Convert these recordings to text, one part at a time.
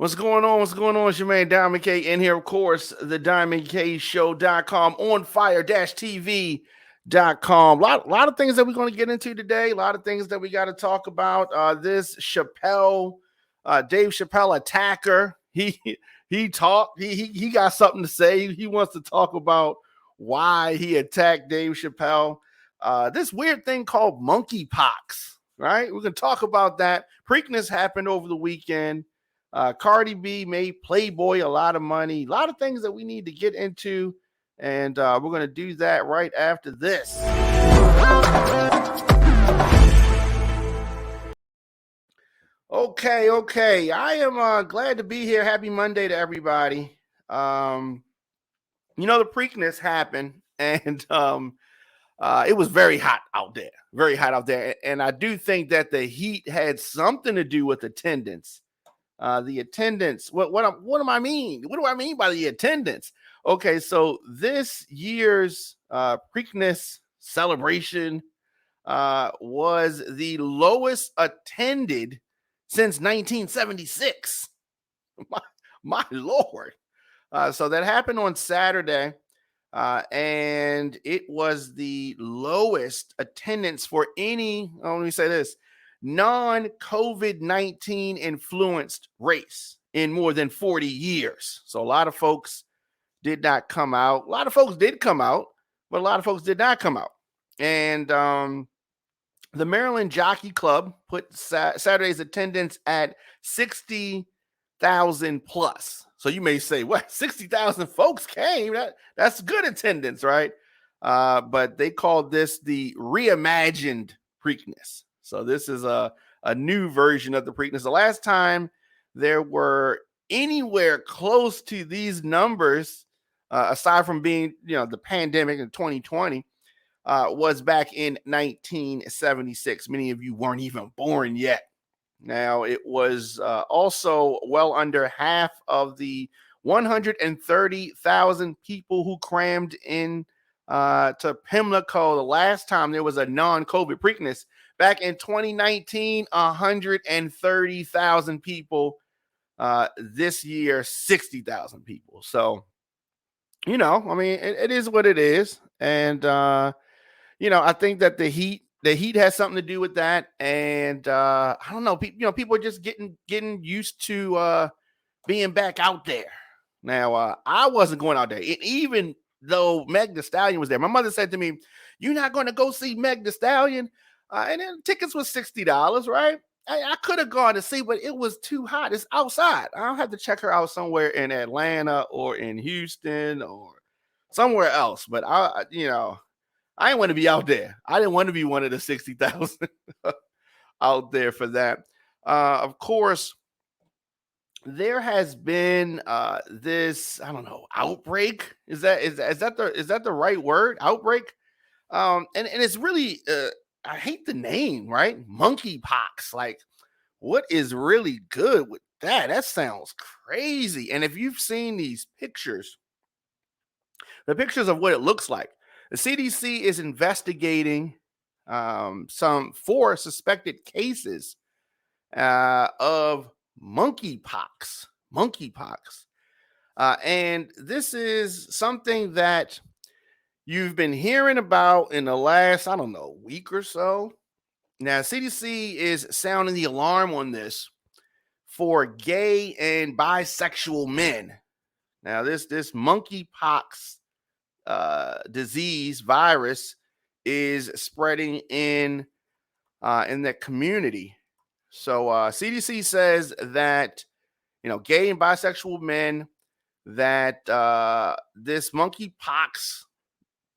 What's going on? What's going on? It's your man Diamond K in here, of course, the DiamondKShow.com, on fire-tv.com. Lot of things that we're going to get into today. A lot of things that we got to talk about. This Dave Chappelle Attacker. He talked. He got something to say. He wants to talk about why he attacked Dave Chappelle. This weird thing called monkeypox. Right? We're going to talk about that. Preakness happened over the weekend. Cardi B made Playboy a lot of money, a lot of things that we need to get into, and we're going to do that right after this. Okay. I am glad to be here. Happy Monday to everybody. The Preakness happened, and it was very hot out there, and I do think that the heat had something to do with attendance. The attendance. What do I mean? What do I mean by the attendance? Okay, so this year's Preakness celebration was the lowest attended since 1976. My Lord. So that happened on Saturday, and it was the lowest attendance for any. Let me say this. Non-COVID-19 influenced race in more than 40 years. So a lot of folks did not come out. A lot of folks did come out, but a lot of folks did not come out. And the Maryland Jockey Club put Saturday's attendance at 60,000 plus. So you may say, what, 60,000 folks came? That's good attendance, right? But they called this the reimagined Preakness. So this is a new version of the Preakness. The last time there were anywhere close to these numbers, aside from being, the pandemic in 2020, was back in 1976. Many of you weren't even born yet. Now, it was also well under half of the 130,000 people who crammed in to Pimlico the last time there was a non-COVID Preakness. Back in 2019, 130,000 people. This year, 60,000 people. So, it is what it is. And, I think that the heat has something to do with that. And I don't know, people are just getting used to being back out there. Now, I wasn't going out there. Even though Meg Thee Stallion was there, my mother said to me, "You're not going to go see Meg Thee Stallion?" And then tickets was $60, right? I could have gone to see, but it was too hot. It's outside. I'll have to check her out somewhere in Atlanta or in Houston or somewhere else. But I didn't want to be out there. I didn't want to be one of the 60,000 out there for that. Of course, there has been this, I don't know, outbreak. Is that the right word? Outbreak. And it's really I hate the name, right? Monkeypox. Like, what is really good with that? That sounds crazy. And if you've seen these pictures, the pictures of what it looks like, the CDC is investigating some 4 suspected cases of monkeypox. And this is something that you've been hearing about in the last, I don't know, week or so. Now, CDC is sounding the alarm on this for gay and bisexual men. Now, this monkeypox disease virus is spreading in the community. So CDC says that, gay and bisexual men, that this monkeypox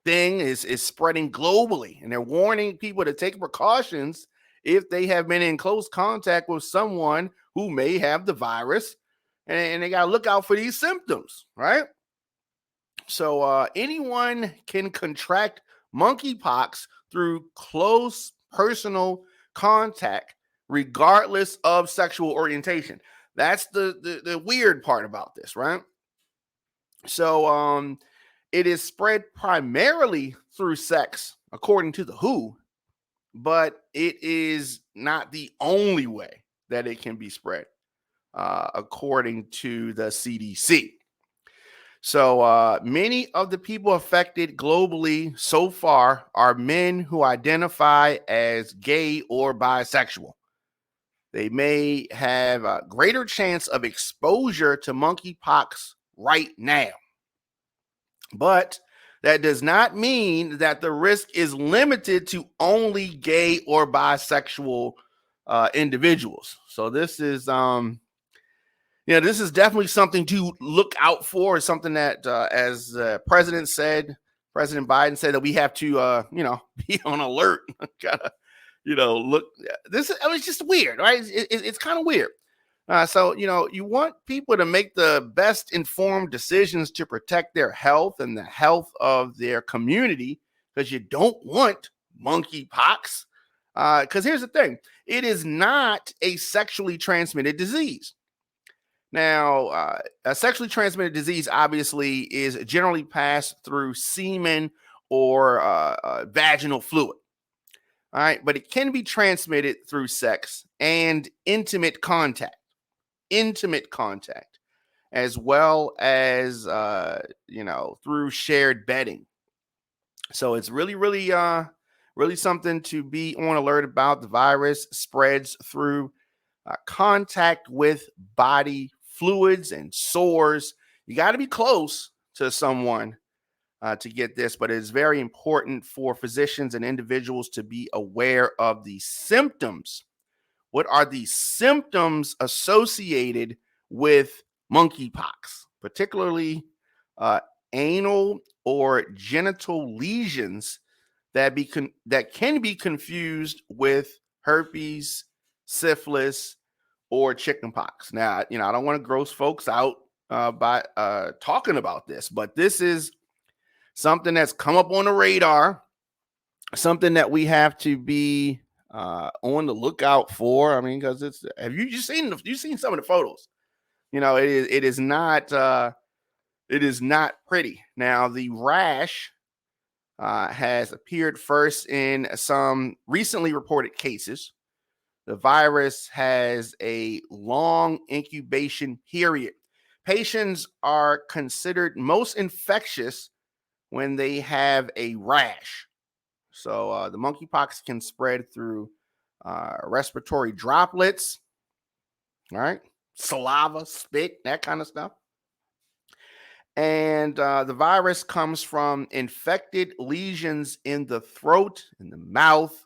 thing is spreading globally, and they're warning people to take precautions if they have been in close contact with someone who may have the virus, and they got to look out for these symptoms, right? So anyone can contract monkeypox through close personal contact, regardless of sexual orientation. That's the weird part about this, right? So it is spread primarily through sex, according to the WHO, but it is not the only way that it can be spread. according to the CDC. So many of the people affected globally so far are men who identify as gay or bisexual. They may have a greater chance of exposure to monkeypox right now. But that does not mean that the risk is limited to only gay or bisexual individuals. So this is this is definitely something to look out for. It's something that, as President Biden said, that we have to, be on alert. Gotta, look. It's just weird, right? It's kind of weird. So you want people to make the best informed decisions to protect their health and the health of their community, because you don't want monkeypox. Because here's the thing: it is not a sexually transmitted disease. Now, a sexually transmitted disease obviously is generally passed through semen or vaginal fluid. All right, but it can be transmitted through sex and intimate contact, as well as through shared bedding. So it's really something to be on alert about. The virus spreads through contact with body fluids and sores. You got to be close to someone to get this, but it's very important for physicians and individuals to be aware of the symptoms. What are the symptoms associated with monkeypox, particularly anal or genital lesions that can be confused with herpes, syphilis, or chickenpox? Now, I don't want to gross folks out by talking about this, but this is something that's come up on the radar, something that we have to be on the lookout for. I mean, because you've seen some of the photos? It is not pretty. Now, the rash has appeared first in some recently reported cases. The virus has a long incubation period. Patients are considered most infectious when they have a rash. So the monkeypox can spread through respiratory droplets, all right, saliva, spit, that kind of stuff. And the virus comes from infected lesions in the throat, in the mouth,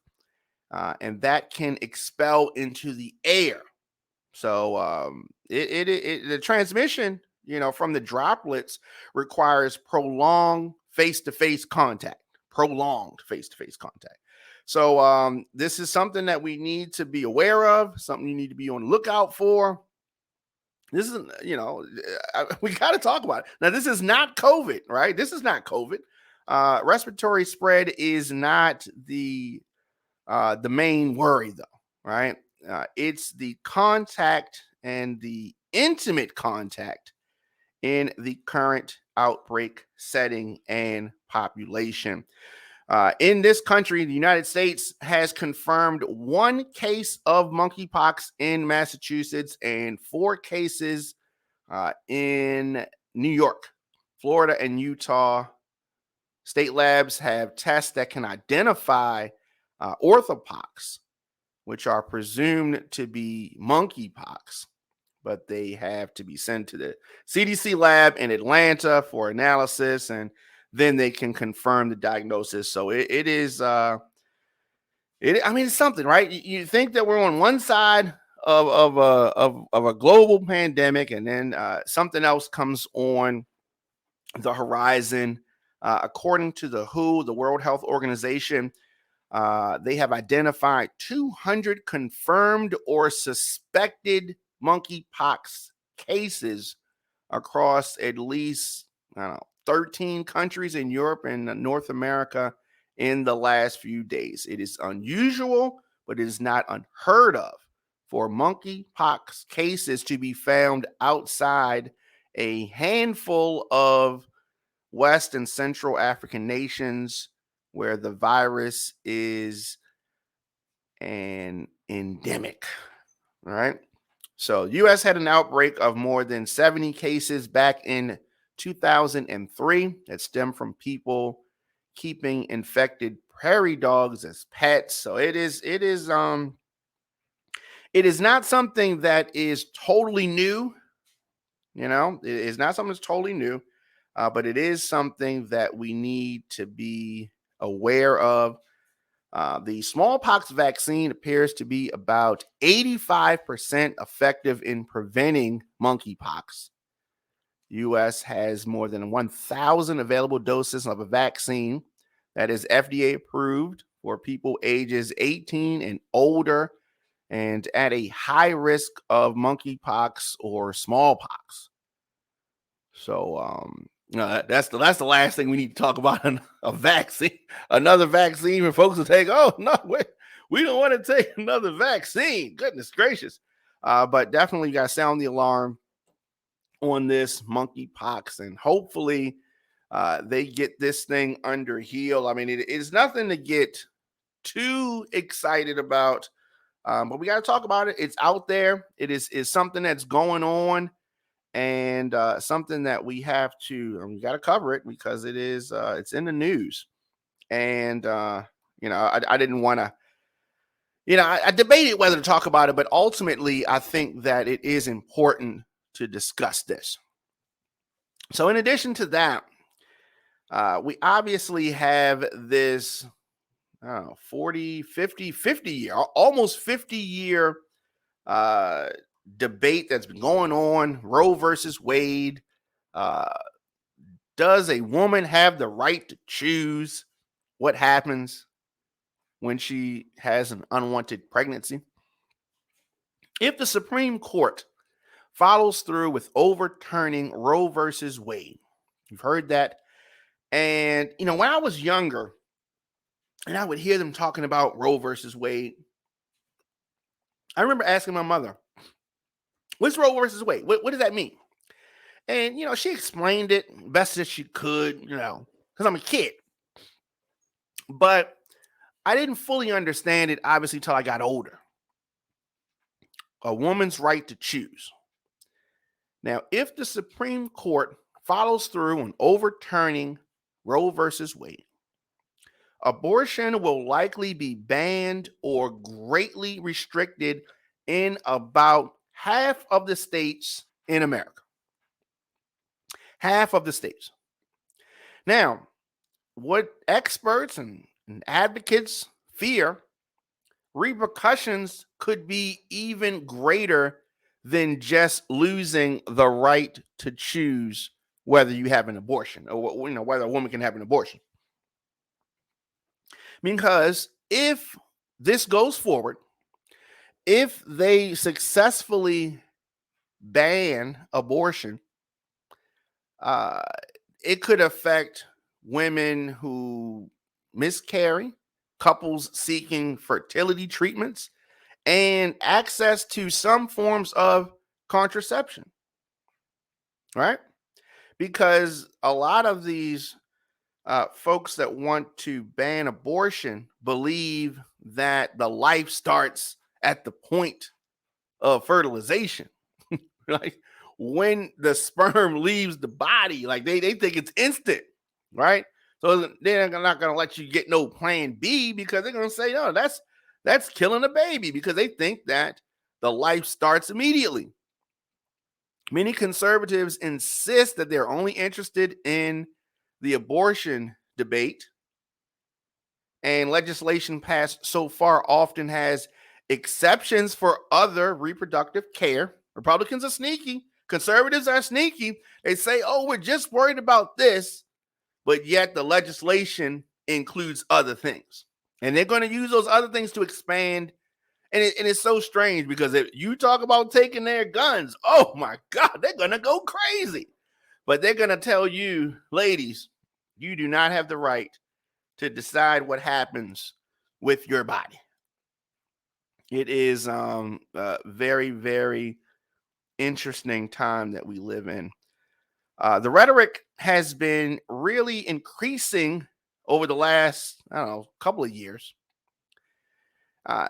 and that can expel into the air. So the transmission, from the droplets requires prolonged face-to-face contact. So this is something that we need to be aware of, something you need to be on the lookout for. This is, we got to talk about it. Now, this is not COVID, right? This is not COVID. Respiratory spread is not the main worry, though, right? It's the contact and the intimate contact in the current outbreak setting and population. In this country, the United States has confirmed 1 case of monkeypox in Massachusetts and 4 cases in New York, Florida, and Utah. State labs have tests that can identify orthopox, which are presumed to be monkeypox, but they have to be sent to the CDC lab in Atlanta for analysis, and then they can confirm the diagnosis. So it is, it's something, right? You think that we're on one side of a global pandemic, and then something else comes on the horizon. According to the WHO, the World Health Organization, they have identified 200 confirmed or suspected monkeypox cases across at least 13 countries in Europe and North America in the last few days. It is unusual, but it is not unheard of for monkeypox cases to be found outside a handful of West and Central African nations where the virus is an endemic, right? So, U.S. had an outbreak of more than 70 cases back in 2003 that stemmed from people keeping infected prairie dogs as pets. So it is not something that is totally new. It is not something that's totally new, but it is something that we need to be aware of. The smallpox vaccine appears to be about 85% effective in preventing monkeypox. U.S. has more than 1,000 available doses of a vaccine that is FDA approved for people ages 18 and older and at a high risk of monkeypox or smallpox. So that's the last thing we need to talk about. A vaccine, another vaccine, and folks will take. Oh no, we don't want to take another vaccine. Goodness gracious! But definitely, you got to sound the alarm on this monkeypox, and hopefully, they get this thing under heel. I mean, it is nothing to get too excited about, but we got to talk about it. It's out there. It is something that's going on, and something that we have to, we got to cover it because it is it's in the news. And I didn't want to, I debated whether to talk about it, but ultimately I think that it is important to discuss this. So in addition to that, we obviously have this 40 50 year, almost 50-year debate that's been going on. Roe versus Wade. Does a woman have the right to choose what happens when she has an unwanted pregnancy? If the Supreme Court follows through with overturning Roe versus Wade, you've heard that. And, when I was younger and I would hear them talking about Roe versus Wade, I remember asking my mother, what's Roe versus Wade? What does that mean? And, she explained it best as she could, because I'm a kid. But I didn't fully understand it, obviously, till I got older. A woman's right to choose. Now, if the Supreme Court follows through on overturning Roe versus Wade, abortion will likely be banned or greatly restricted in about half of the states in America. Half of the states. Now, what experts and advocates fear, repercussions could be even greater than just losing the right to choose whether you have an abortion or whether a woman can have an abortion. Because if this goes forward, if they successfully ban abortion, it could affect women who miscarry, couples seeking fertility treatments, and access to some forms of contraception, right? Because a lot of these folks that want to ban abortion believe that the life starts at the point of fertilization. Like when the sperm leaves the body, like they think it's instant, right? So they're not going to let you get no plan B because they're going to say, no, that's killing a baby, because they think that the life starts immediately. Many conservatives insist that they're only interested in the abortion debate, and legislation passed so far often has exceptions for other reproductive care. Republicans are sneaky. Conservatives are sneaky. They say, oh, we're just worried about this, but yet the legislation includes other things. And they're going to use those other things to expand. And it's so strange because if you talk about taking their guns, oh my God, they're going to go crazy. But they're going to tell you, ladies, you do not have the right to decide what happens with your body. It is a very, very interesting time that we live in. The rhetoric has been really increasing over the last, couple of years.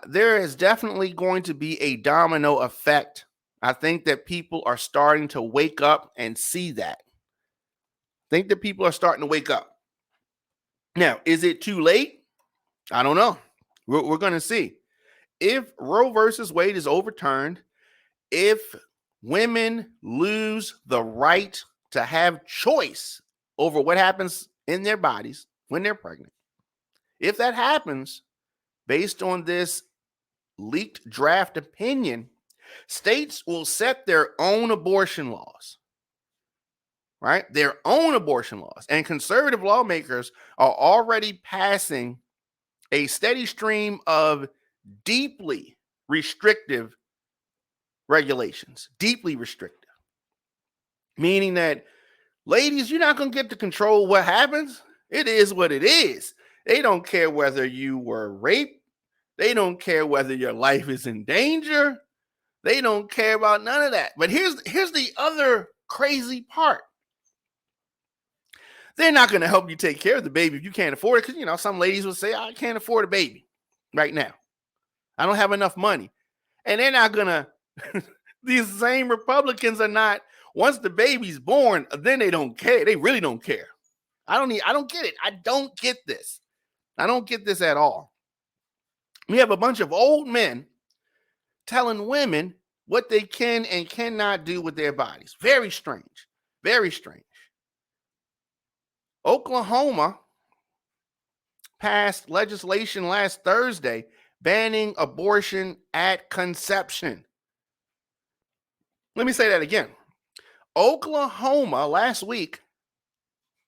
There is definitely going to be a domino effect I think that people are starting to wake up and see that. I think that people are starting to wake up. Now, is it too late? I don't know. We're going to see. If Roe versus Wade is overturned, if women lose the right to have choice over what happens in their bodies when they're pregnant, if that happens based on this leaked draft opinion, states will set their own abortion laws, right? Their own abortion laws. And conservative lawmakers are already passing a steady stream of deeply restrictive regulations, deeply restrictive, meaning that, ladies, you're not going to get to control what happens. It is what it is. They don't care whether you were raped. They don't care whether your life is in danger. They don't care about none of that. But here's the other crazy part. They're not going to help you take care of the baby if you can't afford it. Because, you know, some ladies will say, I can't afford a baby right now. I don't have enough money. And they're not going to, these same Republicans are not, once the baby's born, then they don't care. They really don't care. I don't get it. I don't get this. I don't get this at all. We have a bunch of old men telling women what they can and cannot do with their bodies. Very strange. Very strange. Oklahoma passed legislation last Thursday banning abortion at conception. Let me say that again. Oklahoma last week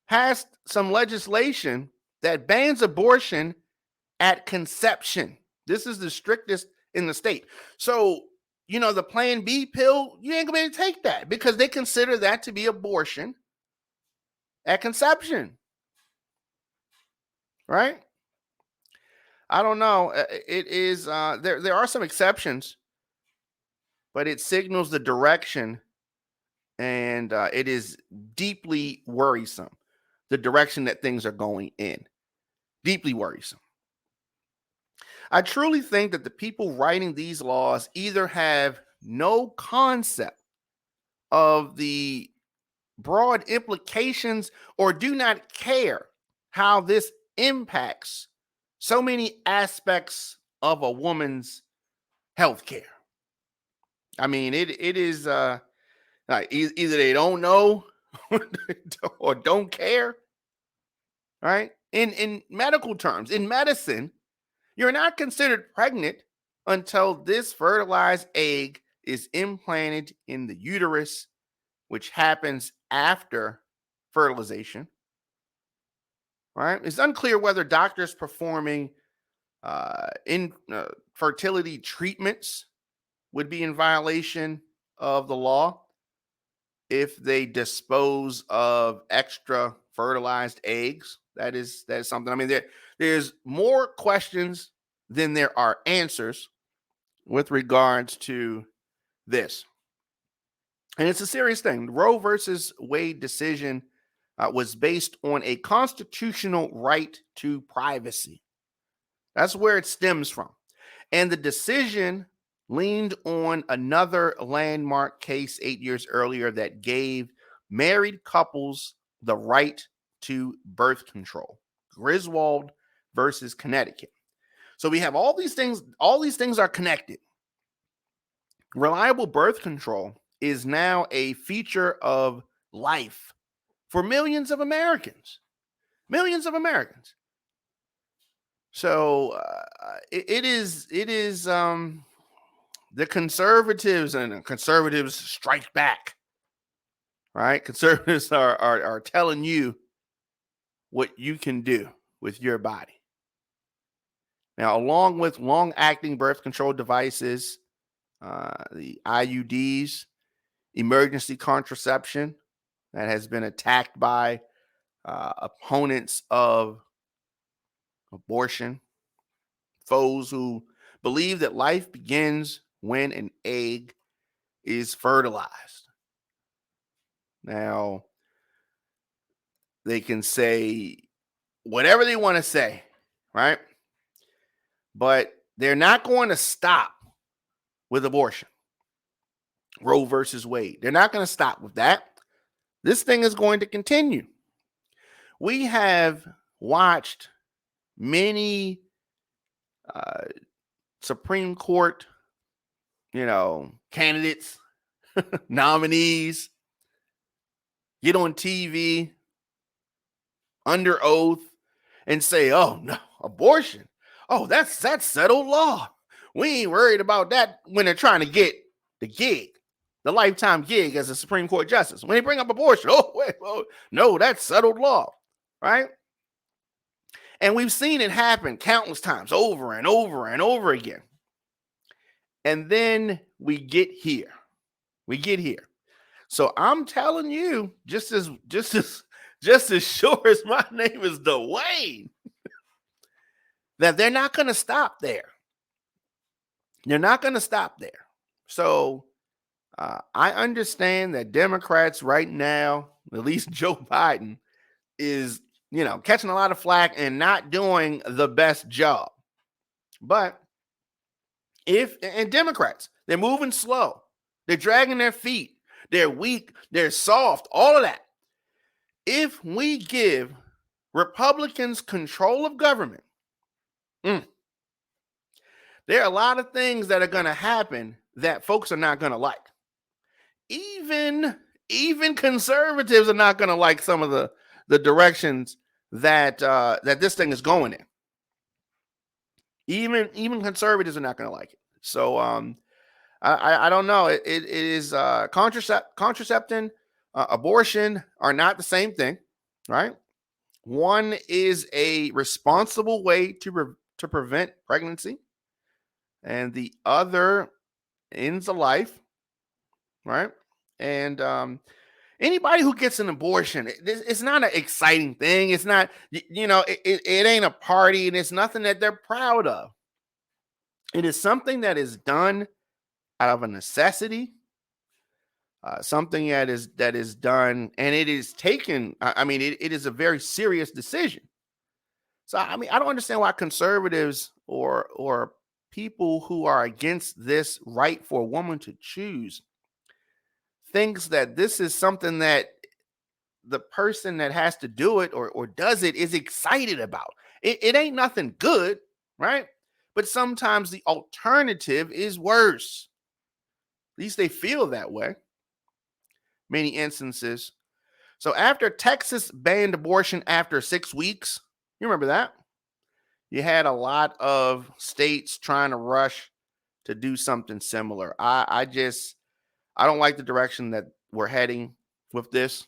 passed some legislation that bans abortion at conception. This is the strictest in the state. So, you know, the Plan B pill, you ain't gonna be able to take that because they consider that to be abortion at conception. Right? I don't know. It is there are some exceptions, but it signals the direction, and it is deeply worrisome, the direction that things are going in. Deeply worrisome. I truly think that the people writing these laws either have no concept of the broad implications or do not care how this impacts so many aspects of a woman's health care. I mean, it is like either they don't know or don't care, right? In medical terms, in medicine, you're not considered pregnant until this fertilized egg is implanted in the uterus, which happens after fertilization. Right? It's unclear whether doctors performing fertility treatments would be in violation of the law if they dispose of extra fertilized eggs. That is something. I mean, there's more questions than there are answers with regards to this. And it's a serious thing. The Roe versus Wade decision was based on a constitutional right to privacy. That's where it stems from. And the decision leaned on another landmark case 8 years earlier that gave married couples the right to birth control. Griswold versus Connecticut. So we have all these things are connected. Reliable birth control is now a feature of life for millions of Americans. Millions of Americans. So it is the conservatives, and the conservatives strike back. Right? Conservatives are telling you what you can do with your body. Now, along with long-acting birth control devices, the IUDs, emergency contraception that has been attacked by opponents of abortion, foes who believe that life begins when an egg is fertilized. Now, they can say whatever they want to say, right? But they're not going to stop with abortion. Roe versus Wade. They're not going to stop with that. This thing is going to continue. We have watched many Supreme Court, candidates, nominees get on TV under oath and say, "Oh no, abortion. Oh, that's settled law. We ain't worried about that," when they're trying to get the gig, the lifetime gig as a Supreme Court justice. When they bring up abortion, no, that's settled law, right? And we've seen it happen countless times, over and over and over again. And then we get here. So I'm telling you, just as sure as my name is Dwayne, that they're not going to stop there. They're not going to stop there. So I understand that Democrats right now, at least Joe Biden, is, catching a lot of flack and not doing the best job. But and Democrats, they're moving slow. They're dragging their feet. They're weak. They're soft. All of that. If we give Republicans control of government, there are a lot of things that are going to happen that folks are not going to like. Even conservatives are not going to like some of the directions that this thing is going in. Even conservatives are not going to like it. So I don't know. It is contraception, abortion are not the same thing, right? One is a responsible way to prevent pregnancy, and the other ends a life, right? And anybody who gets an abortion, it's not an exciting thing. It's not, it ain't a party, and it's nothing that they're proud of. It is something that is done out of a necessity, something that is done, and it is taken. It is a very serious decision. So, I don't understand why conservatives or people who are against this right for a woman to choose thinks that this is something that the person that has to do it or does it is excited about. It ain't nothing good, right? But sometimes the alternative is worse. At least they feel that way. Many instances. So after Texas banned abortion after 6 weeks, you remember that? You had a lot of states trying to rush to do something similar. I don't like the direction that we're heading with this.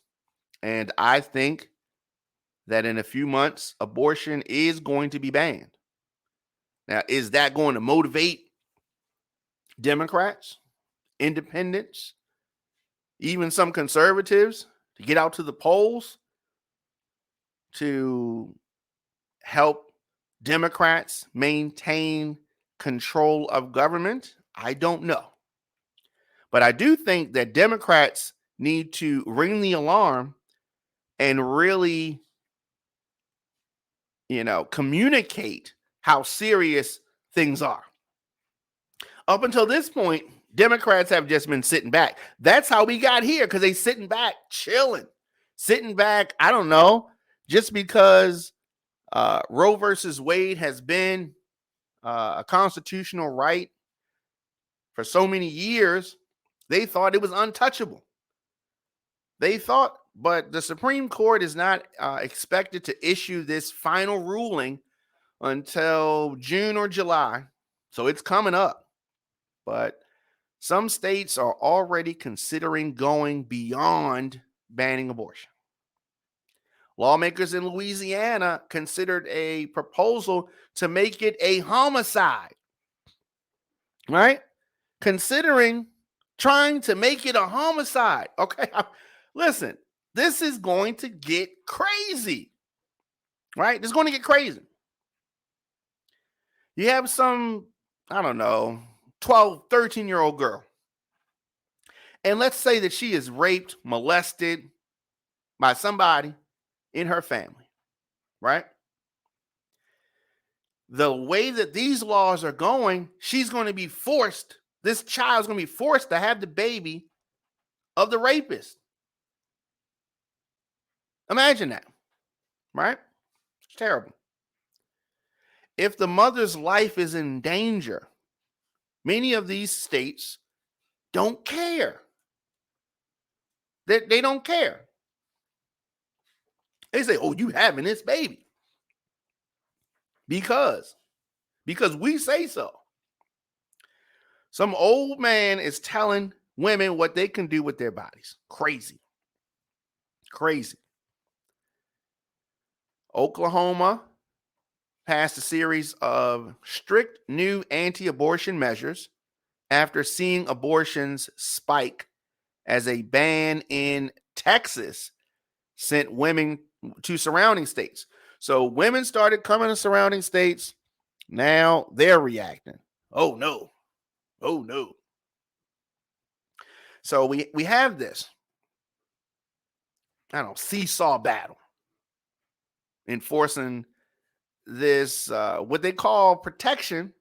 And I think that in a few months, abortion is going to be banned. Now, is that going to motivate Democrats, independents, even some conservatives to get out to the polls to help Democrats maintain control of government? I don't know. But I do think that Democrats need to ring the alarm and really, communicate how serious things are. Up until this point, Democrats have just been sitting back. That's how we got here, because they sitting back, chilling, sitting back. I don't know, just because Roe versus Wade has been a constitutional right for so many years, they thought it was untouchable. But the Supreme Court is not expected to issue this final ruling until June or July. So it's coming up. But some states are already considering going beyond banning abortion. Lawmakers in Louisiana considered a proposal to make it a homicide, right? Considering trying to make it a homicide. Okay, listen, this is going to get crazy, right? It's going to get crazy. You have some, 12, 13-year-old girl. And let's say that she is raped, molested by somebody in her family, right? The way that these laws are going, she's going to be forced This child's going to be forced to have the baby of the rapist. Imagine that, right? It's terrible. If the mother's life is in danger, many of these states don't care. They don't care. They say, oh, you having this baby. Because we say so. Some old man is telling women what they can do with their bodies. Crazy. Oklahoma passed a series of strict new anti-abortion measures after seeing abortions spike as a ban in Texas sent women to surrounding states. So women started coming to surrounding states. Now they're reacting. Oh no. So we have this, seesaw battle enforcing this, what they call protection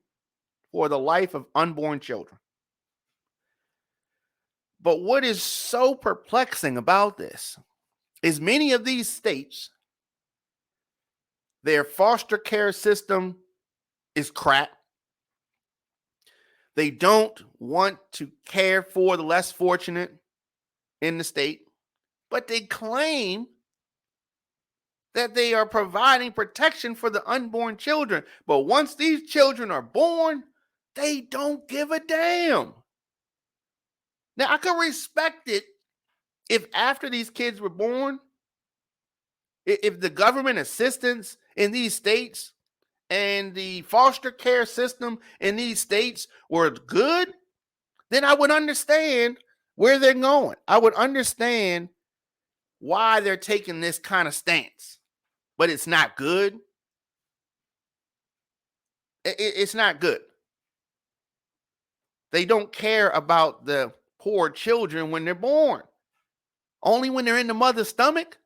for the life of unborn children. But what is so perplexing about this is many of these states, their foster care system is crap. They don't want to care for the less fortunate in the state, but they claim that they are providing protection for the unborn children. But once these children are born, they don't give a damn. Now, I could respect it if after these kids were born, if the government assistance in these states and the foster care system in these states were good, then I would understand where they're going. I would understand why they're taking this kind of stance. But it's not good. It's not good. They don't care about the poor children when they're born. Only when they're in the mother's stomach?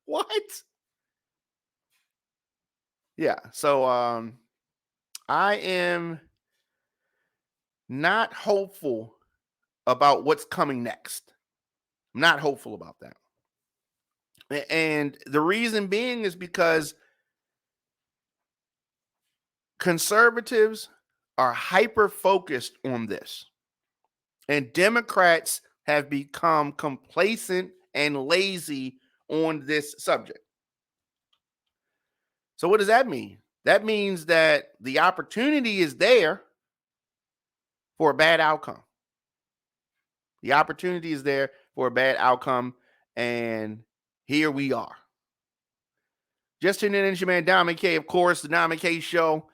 What? Yeah, so I am not hopeful about what's coming next. I'm not hopeful about that. And the reason being is because conservatives are hyper-focused on this. And Democrats have become complacent and lazy on this subject. So what does that mean? That means that the opportunity is there for a bad outcome. The opportunity is there for a bad outcome, and here we are. Just tuning in, it's your man, Don McKay, of course, the Don McKay Show,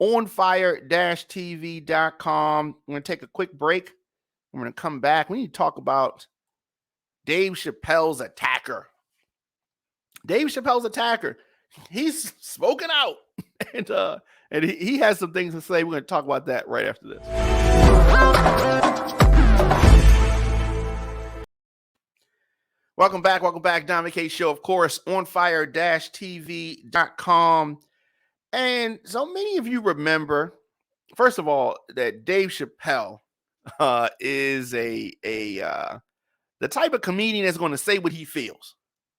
onfire-tv.com. I'm going to take a quick break. We're going to come back. We need to talk about Dave Chappelle's Attacker. Dave Chappelle's Attacker. He's spoken out, and he has some things to say. We're going to talk about that right after this. Welcome back, Don McKay Show, of course, onfire-tv.com. And so many of you remember, first of all, that Dave Chappelle is the type of comedian that's going to say what he feels,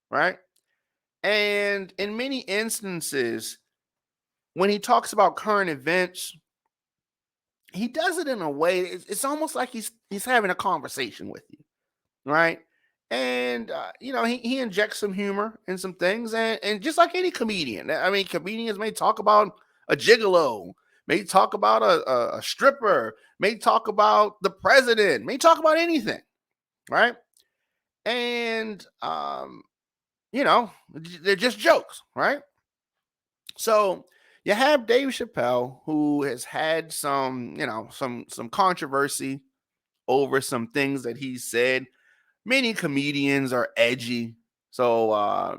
right? And in many instances, when he talks about current events, he does it in a way, it's almost like he's having a conversation with you, right? And, he injects some humor in some things. And just like any comedian, I mean, comedians may talk about a gigolo, may talk about a stripper, may talk about the president, may talk about anything, right? And, they're just jokes, right? So you have Dave Chappelle, who has had some controversy over some things that he said. Many comedians are edgy. So, I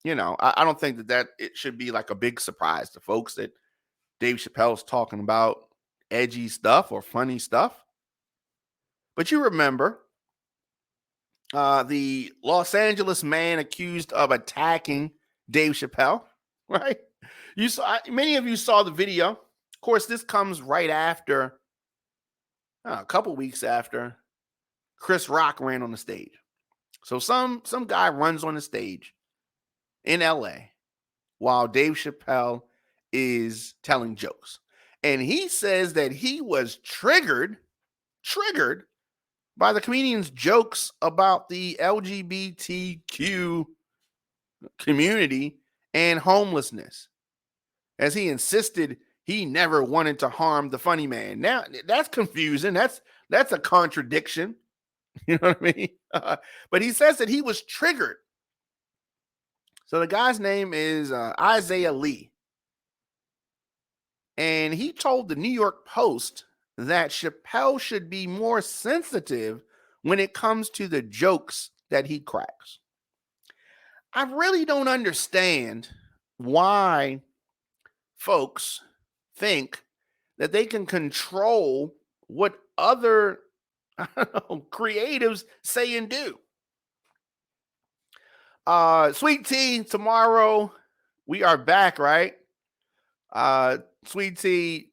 don't think that it should be like a big surprise to folks that Dave Chappelle's talking about edgy stuff or funny stuff. But you remember the Los Angeles man accused of attacking Dave Chappelle, right? Many of you saw the video. Of course, this comes right after a couple weeks after, Chris Rock ran on the stage. So some guy runs on the stage in LA while Dave Chappelle is telling jokes. And he says that he was triggered by the comedian's jokes about the LGBTQ community and homelessness, as he insisted he never wanted to harm the funny man. Now, that's confusing. That's a contradiction. You know what I mean? But he says that he was triggered. So the guy's name is Isaiah Lee. And he told the New York Post that Chappelle should be more sensitive when it comes to the jokes that he cracks. I really don't understand why folks think that they can control what other creatives say and do. Sweet Tea, tomorrow we are back, right? Sweet Tea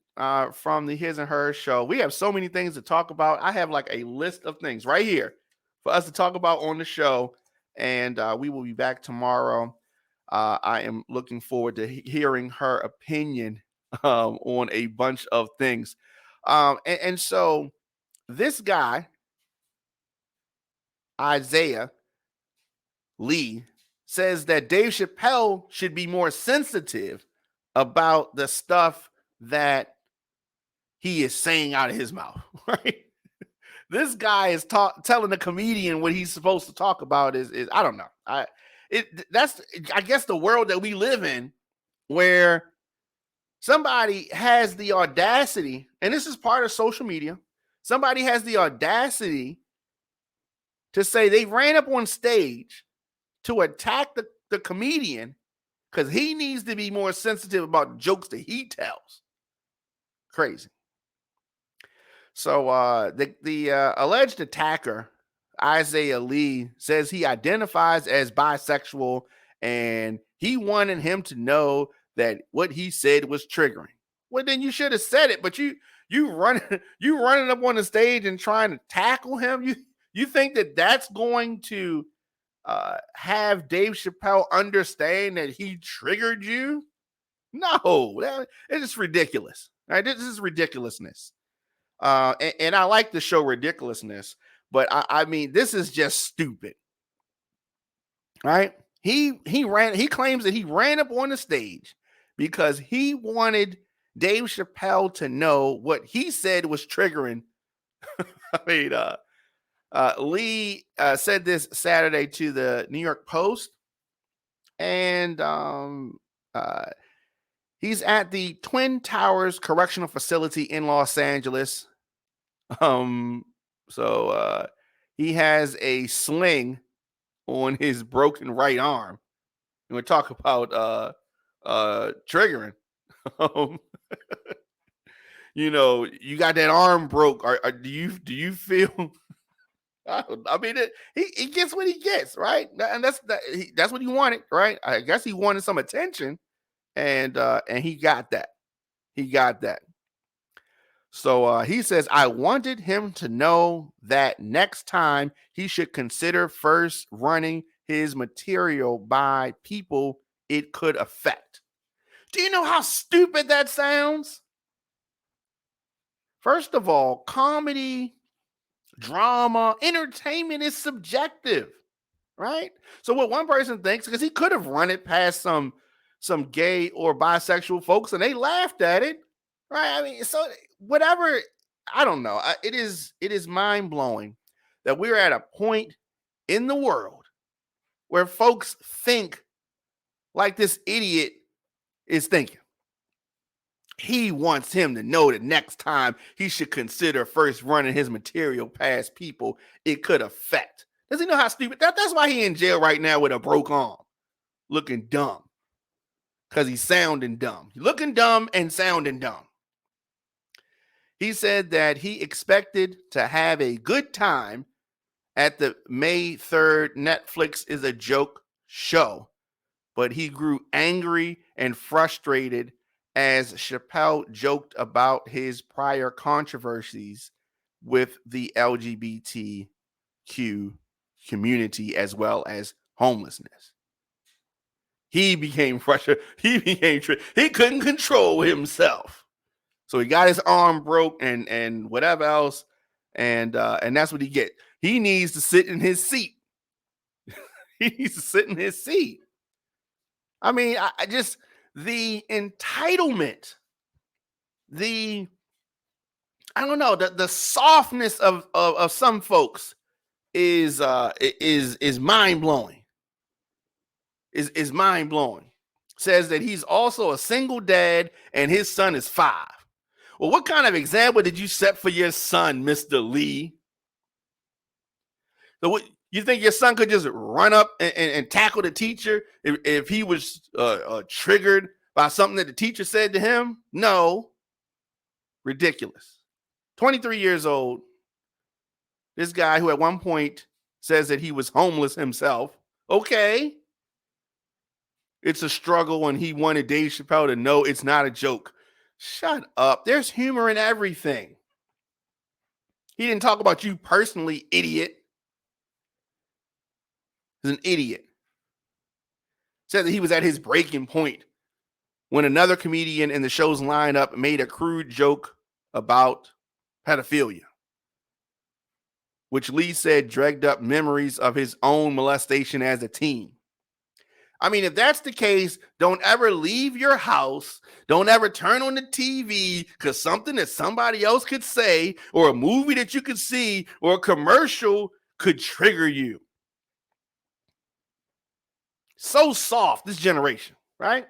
from the His and Hers show. We have so many things to talk about. I have like a list of things right here for us to talk about on the show, and we will be back tomorrow. I am looking forward to hearing her opinion on a bunch of things. And so this guy, Isaiah Lee, says that Dave Chappelle should be more sensitive about the stuff that he is saying out of his mouth, right? This guy is telling the comedian what he's supposed to talk about is I don't know. That's I guess the world that we live in, where somebody has the audacity, and this is part of social media, somebody has the audacity to say they ran up on stage to attack the comedian because he needs to be more sensitive about the jokes that he tells. Crazy. So the alleged attacker, Isaiah Lee, says he identifies as bisexual, and he wanted him to know that what he said was triggering. Well, then you should have said it, but you running up on the stage and trying to tackle him. You think that that's going to have Dave Chappelle understand that he triggered you? No, it's just ridiculous. Right? This is ridiculousess. And I like the show Ridiculousness, but I mean, this is just stupid. Right? He claims that he ran up on the stage because he wanted Dave Chappelle to know what he said was triggering. I mean, Lee said this Saturday to the New York Post, and he's at the Twin Towers Correctional Facility in Los Angeles. So he has a sling on his broken right arm. And we talk about triggering. You know, you got that arm broke. Do you feel? I mean, he gets what he gets, right? And that's what he wanted, right? I guess he wanted some attention, and he got that. He got that. So he says, I wanted him to know that next time he should consider first running his material by people it could affect. Do you know how stupid that sounds? First of all, comedy, drama, entertainment is subjective, right? So what one person thinks, because he could have run it past some gay or bisexual folks and they laughed at it, right? I mean, so whatever, I don't know. It is mind-blowing that we're at a point in the world where folks think like this idiot is thinking. He wants him to know that next time he should consider first running his material past people it could affect. Does he know how stupid? That's why he's in jail right now with a broke arm, looking dumb. Because he's sounding dumb. Looking dumb and sounding dumb. He said that he expected to have a good time at the May 3rd Netflix is a Joke show, but he grew angry and frustrated as Chappelle joked about his prior controversies with the LGBTQ community as well as homelessness. He became frustrated. He couldn't control himself. So he got his arm broke and whatever else. And that's what he get. He needs to sit in his seat. He needs to sit in his seat. I mean, I just the entitlement, I don't know, the softness of some folks is mind blowing. Is mind blowing. Says that he's also a single dad and his son is 5. Well, what kind of example did you set for your son, Mr. Lee? So what you think your son could just run up and tackle the teacher if he was triggered by something that the teacher said to him? No. Ridiculous. 23 years old. This guy who at one point says that he was homeless himself. Okay. It's a struggle and he wanted Dave Chappelle to know it's not a joke. Shut up. There's humor in everything. He didn't talk about you personally, idiot. He's an idiot. Said that he was at his breaking point when another comedian in the show's lineup made a crude joke about pedophilia, which Lee said dragged up memories of his own molestation as a teen. I mean, if that's the case, don't ever leave your house. Don't ever turn on the TV because something that somebody else could say or a movie that you could see or a commercial could trigger you. So soft, this generation, right?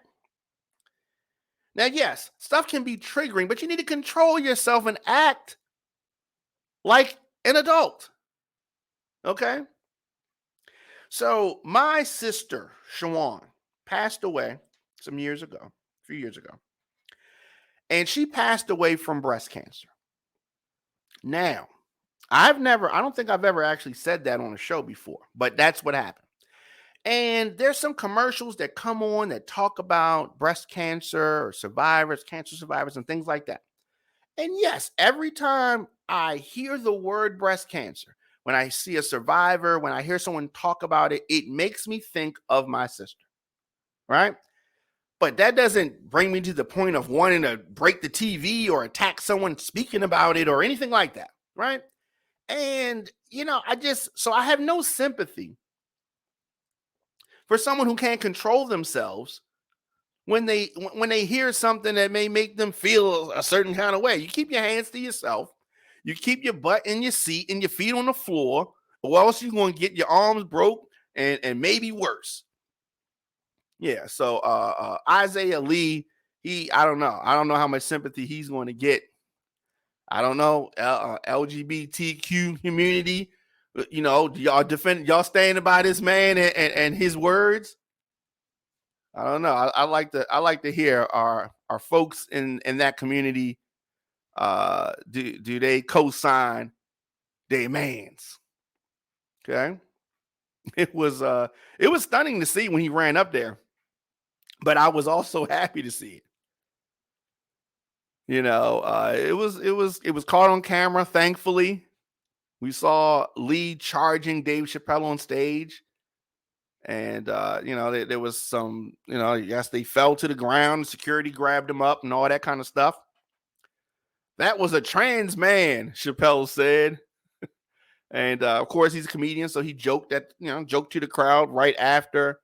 Now, yes, stuff can be triggering, but you need to control yourself and act like an adult. Okay? So my sister, Shawan, passed away some years ago, a few years ago. And she passed away from breast cancer. Now, I don't think I've ever actually said that on a show before, but that's what happened. And there's some commercials that come on that talk about breast cancer or cancer survivors and things like that. And yes, every time I hear the word breast cancer, when I see a survivor, when I hear someone talk about it, it makes me think of my sister, right? But that doesn't bring me to the point of wanting to break the TV or attack someone speaking about it or anything like that, right? And, I have no sympathy for someone who can't control themselves when they hear something that may make them feel a certain kind of way. You keep your hands to yourself. You keep your butt in your seat and your feet on the floor, or else you're going to get your arms broke and maybe worse. Yeah, so Isaiah Lee, I don't know how much sympathy he's going to get. I don't know, LGBTQ community, do y'all standing by this man and his words? I don't know. I like to hear our folks in that community. Do they co-sign their mans? Okay. It was stunning to see when he ran up there, but I was also happy to see it. It was caught on camera. Thankfully, we saw Lee charging Dave Chappelle on stage. And, there was some, I guess they fell to the ground. Security grabbed them up and all that kind of stuff. That was a trans man, Chappelle said. And, of course, he's a comedian. So he joked to the crowd right after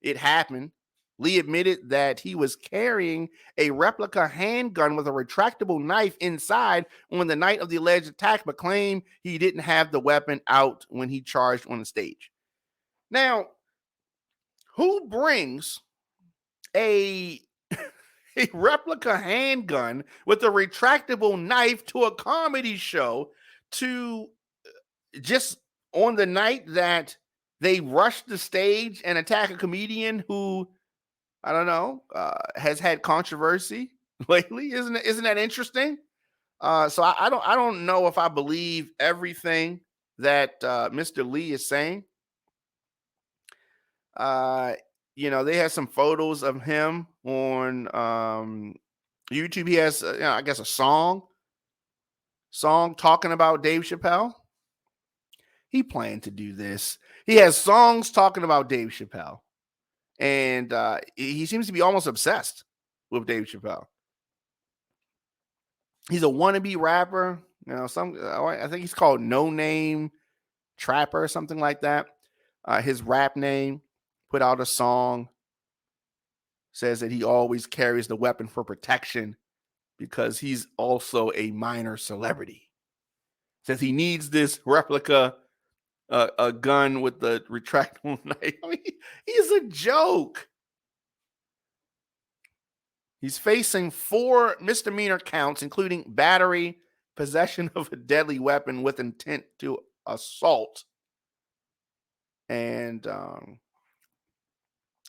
it happened. Lee admitted that he was carrying a replica handgun with a retractable knife inside on the night of the alleged attack, but claimed he didn't have the weapon out when he charged on the stage. Now, who brings a replica handgun with a retractable knife to a comedy show to just on the night that they rush the stage and attack a comedian who, I don't know, has had controversy lately? Isn't that interesting? So I don't know if I believe everything that Mr. Lee is saying. They had some photos of him on YouTube. He has, I guess, a song song talking about Dave Chappelle. He planned to do this. He has songs talking about Dave Chappelle. And he seems to be almost obsessed with Dave Chappelle. He's a wannabe rapper. You know, I think he's called No Name Trapper or something like that. His rap name, put out a song, says that he always carries the weapon for protection because he's also a minor celebrity. Says he needs this replica a gun with the retractable knife. I mean, he's a joke. He's facing 4 misdemeanor counts, including battery, possession of a deadly weapon with intent to assault. And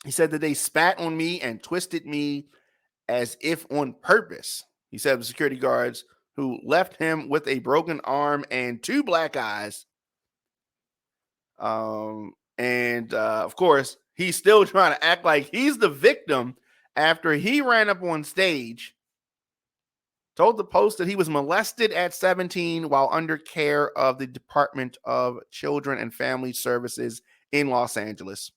he said that they spat on me and twisted me as if on purpose. He said the security guards who left him with a broken arm and 2 black eyes. Of course, he's still trying to act like he's the victim after he ran up on stage, told the Post that he was molested at 17 while under care of the Department of Children and Family Services in Los Angeles.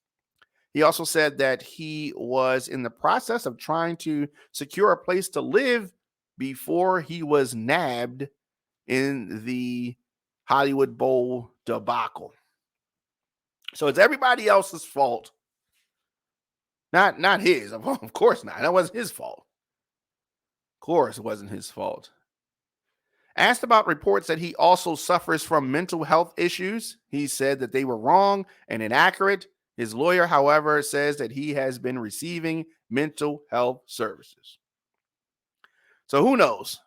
He also said that he was in the process of trying to secure a place to live before he was nabbed in the Hollywood Bowl debacle. So it's everybody else's fault. Not his. Of course not. That wasn't his fault. Of course it wasn't his fault. Asked about reports that he also suffers from mental health issues, he said that they were wrong and inaccurate. His lawyer, however, says that he has been receiving mental health services. So who knows?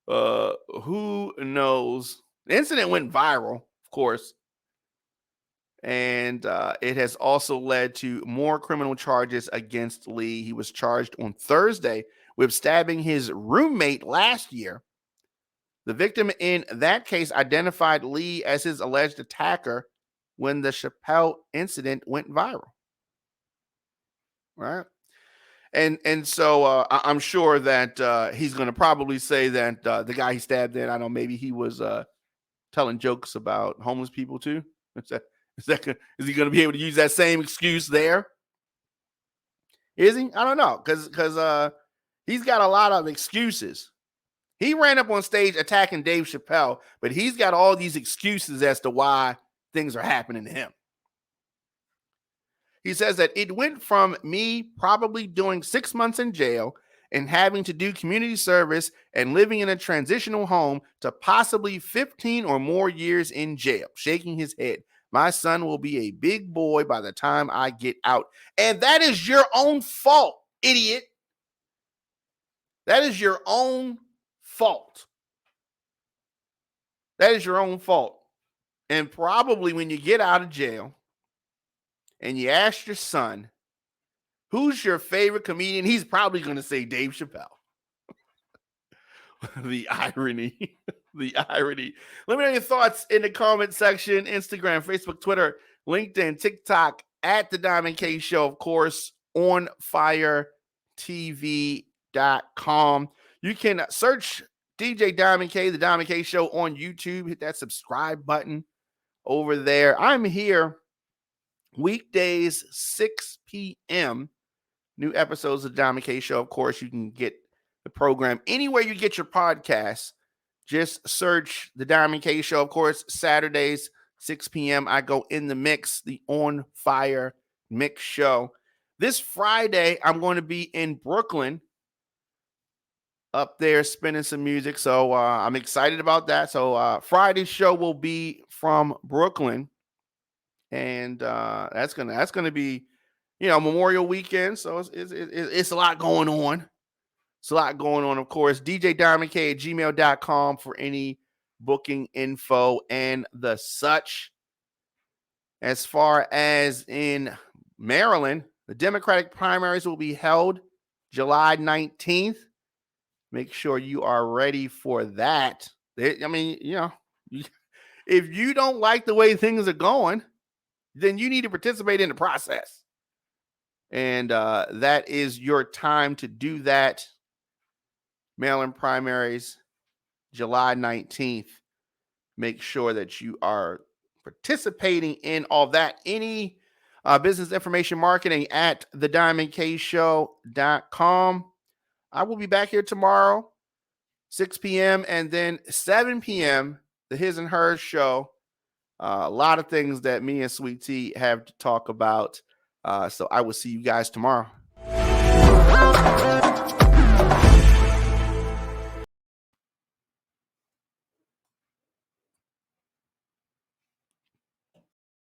Who knows? The incident went viral, of course. And it has also led to more criminal charges against Lee. He was charged on Thursday with stabbing his roommate last year. The victim in that case identified Lee as his alleged attacker when the Chappelle incident went viral. Right? And so I'm sure that he's going to probably say that the guy he stabbed in, I don't know, maybe he was telling jokes about homeless people too. Is he going to be able to use that same excuse there? Is he? I don't know, because he's got a lot of excuses. He ran up on stage attacking Dave Chappelle, but he's got all these excuses as to why things are happening to him. He says that it went from me probably doing 6 months in jail and having to do community service and living in a transitional home to possibly 15 or more years in jail, shaking his head. My son will be a big boy by the time I get out. And that is your own fault, idiot. That is your own fault. That is your own fault. And probably when you get out of jail and you ask your son, who's your favorite comedian? He's probably going to say Dave Chappelle. The irony. The irony. Let me know your thoughts in the comment section. Instagram, Facebook, Twitter, LinkedIn, TikTok, at The Diamond K Show, of course, on firetv.com. You can search DJ Diamond K, The Diamond K Show on YouTube. Hit that subscribe button over there. I'm here weekdays, 6 p.m. New episodes of The Diamond K Show. Of course, you can get the program anywhere you get your podcasts. Just search The Diamond K Show. Of course, Saturdays, 6 p.m. I go in the mix, the On Fire Mix Show. This Friday, I'm going to be in Brooklyn, up there spinning some music. So I'm excited about that. So Friday's show will be from Brooklyn. And that's gonna be, Memorial Weekend. So it's a lot going on. It's a lot going on, of course. DJDiamondK@gmail.com for any booking info and the such. As far as in Maryland, the Democratic primaries will be held July 19th. Make sure you are ready for that. If you don't like the way things are going, then you need to participate in the process. And that is your time to do that. Maryland primaries July 19th. Make sure that you are participating in all that. Any business information marketing at thediamondkshow.com. I will be back here tomorrow, 6 p.m. and then 7 p.m., the His and Hers show. A lot of things that me and Sweet Tea have to talk about. So I will see you guys tomorrow.